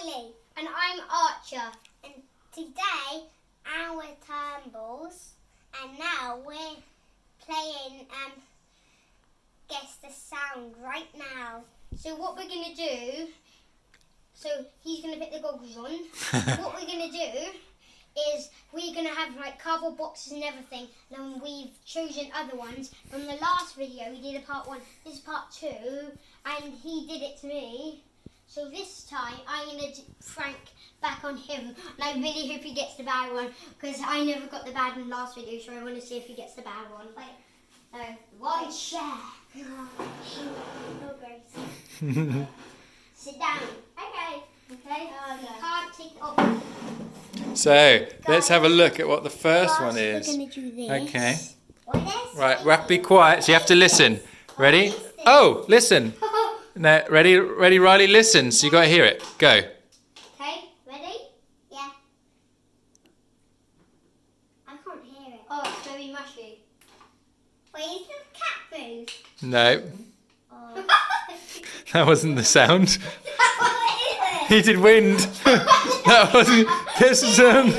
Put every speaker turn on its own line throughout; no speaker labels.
Riley. And I'm Archer. And today, our Turnbulls. And now we're playing Guess the Sound right now. So what we're going to do, so he's going to put the goggles on. What we're going to do is we're going to have like cardboard boxes and everything. And then we've chosen other ones. From the last video, we did a part 1. This is part 2. And he did it to me. So this time, I'm going to prank back on him. And I really hope he gets the bad one. Because I never got the bad one last video. So I want to see if he gets the bad one. One share. No, Grace. Sit down. Okay. Okay. Can't take it off.
So, let's have a look at what the first one is.
We're going to do this.
Okay. Right, we have to be quiet, so you have to listen. Ready? Oh, listen. No, ready, Riley, listen. So you got to hear it. Go.
Okay, ready? Yeah. I can't hear it. Oh, it's very mushy. Wait, is the cat food?
No,
Oh.
that wasn't the sound.
What is it?
Heated wind. That wasn't. Guess the sound.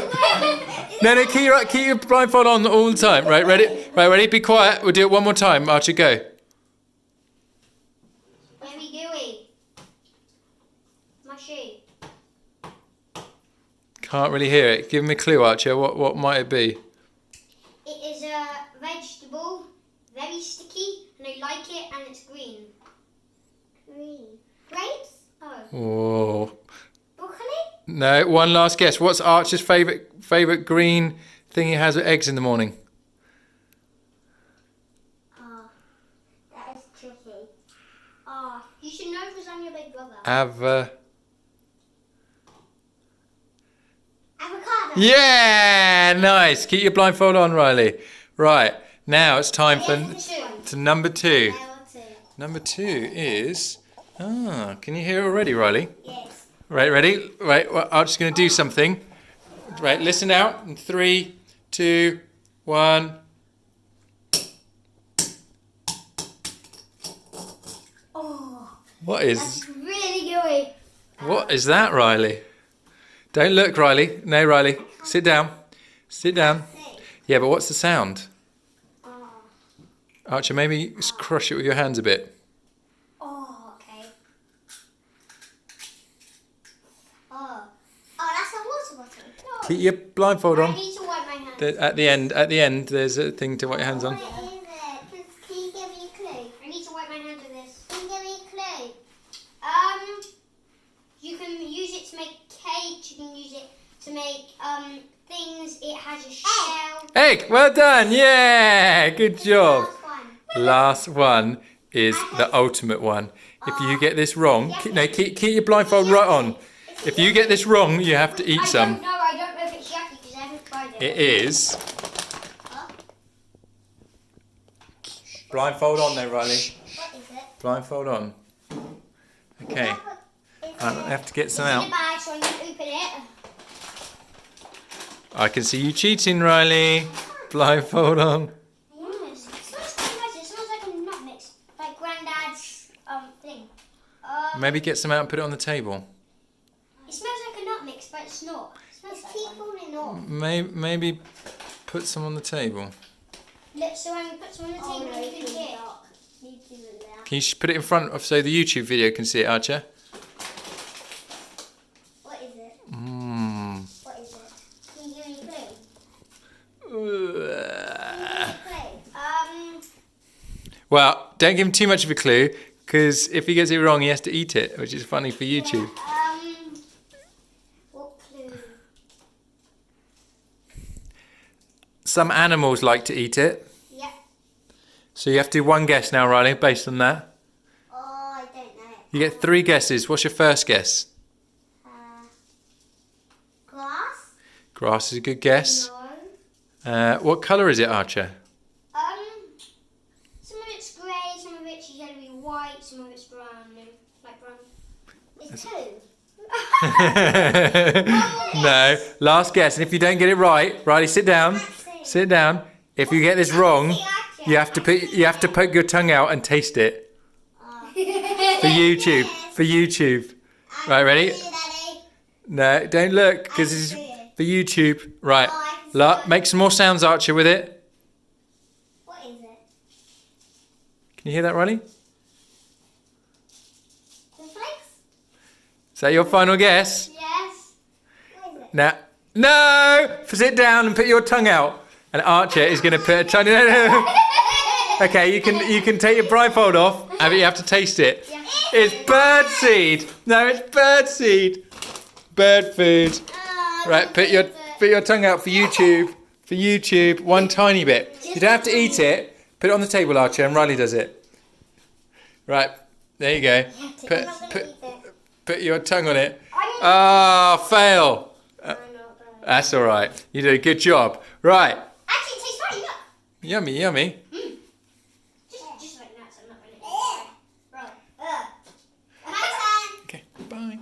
No, keep your blindfold on all the time. Right, ready? Right, ready? Be quiet. We'll do it one more time. Archie, go.
Very gooey. Mushy.
Can't really hear it. Give me a clue, Archie. What might it be?
It is a vegetable, very sticky, and I like it, and it's green. Green. Grapes? Oh.
Oh.
Broccoli?
No, one last guess. What's Archer's favourite green thing he has with eggs in the morning?
Oh, that is tricky. Oh, you should know because I'm your big brother.
Avocado. Yeah, nice. Keep your blindfold on, Riley. Right, now it's time for number 2. Number 2 is... can you hear it already, Riley?
Yes.
Right, ready? Right, well, I'm just going to do something. Right, listen out. In 3, 2, 1.
Oh,
What is...
that's really gooey.
What is that, Riley? Don't look, Riley. No, Riley. Sit down. Sit down. Yeah, but what's the sound?
Oh.
Archer, maybe just crush it with your hands a bit.
Oh, okay. Oh, that's a water bottle. No.
Keep your blindfold
I
on.
need to wipe my hands.
At the end, there's a thing to wipe your hands on.
What is it? Can you give me a clue? I need to wipe my hands with this. Can you give me a clue? You can use it to make cakes. You can use it to make things. It has a shell.
Egg! Well done! Yeah! Good job.
Last one.
Last one is the ultimate one. If you get this wrong, keep your blindfold right on. If you get this wrong, you have to eat some.
I don't know if it's yucky because I haven't tried it.
It is. Blindfold on there, Riley.
What is it?
Blindfold on. Okay. I have to get some
It's in
out.
a bag, so I'm going to open it.
I can see you cheating, Riley. Blindfold on.
Yes. It smells quite nice. It smells like a nut mix. Like Granddad's thing.
Maybe get some out and put it on the table.
It smells like a nut mix, but it's not. It smells like falling off.
Maybe put some on the table.
Look, so I'm going to put some on the table and you can see it.
Can you put it in front of so the YouTube video can see it, Archer?
What is it?
Mmm.
What is it? Can you give me a clue?
Well, don't give him too much of a clue, because if he gets it wrong, he has to eat it, which is funny for YouTube.
What clue?
Some animals like to eat it.
Yeah.
So you have to do one guess now, Riley, based on that.
Oh, I don't know.
You get 3 guesses. What's your first guess?
Glass?
Grass is a good guess.
No.
What colour is it, Archer?
Some of it's grey, some of it's yellowy white, some of it's brown, like brown. It's 2.
No. Last guess. And if you don't get it right, Riley, sit down. Sit down. If you get this wrong, you have to poke your tongue out and taste it. For YouTube. Right, ready? No, don't look, because this is for YouTube. Right. Make some more sounds, Archer, with it.
What is it?
Can you hear that, Riley?
Cornflakes?
Is that your final guess?
Yes. What is it?
Now, no! Sit down and put your tongue out. And Archer is going to put a tongue. No. Okay, you can take your blindfold off, but you have to taste it.
Yeah.
It's birdseed. No, it's birdseed. Bird food. Right, put your tongue out for YouTube. For YouTube, one tiny bit. You don't have to eat it. Put it on the table, Archer, and Riley does it. Right, there you go. Put your tongue on it. Ah, fail. That's all right. You did a good job. Right.
Actually, it tastes right. Look.
Yummy, yummy.
Just like that, so I'm not really. Right. My turn.
Okay, bye.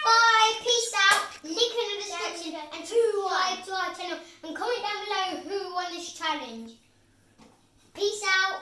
Bye. Peace out. Link in the description and subscribe to our channel and comment down below who won this challenge. Peace out.